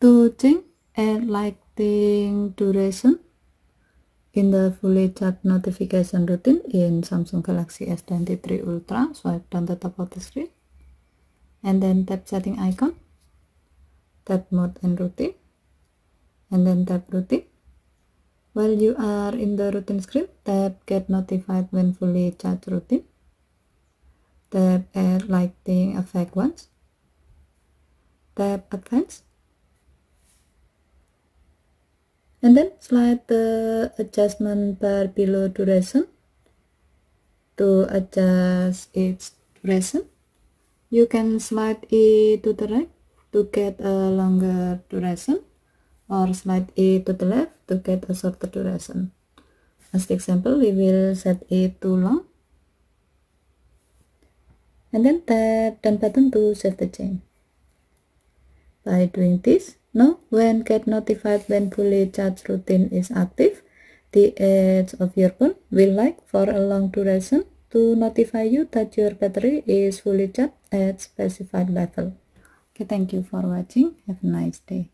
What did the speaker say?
To change a lighting duration in the fully charged notification routine in Samsung Galaxy S23 Ultra, swipe down the top of the screen and then tap setting icon, tap mode and routine, and then tap routine. While you are in the routine screen, tap get notified when fully charged routine, tap add lighting effect once, tap advanced, and then slide the adjustment bar below duration to adjust its duration. You can slide it to the right to get a longer duration, or slide it to the left to get a shorter duration. As the example, we will set it to long, and then tap done button to save the change. By doing this, now when get notified when fully charged routine is active, the edge of your phone will light for a long duration to notify you that your battery is fully charged at specified level. Okay, thank you for watching. Have a nice day.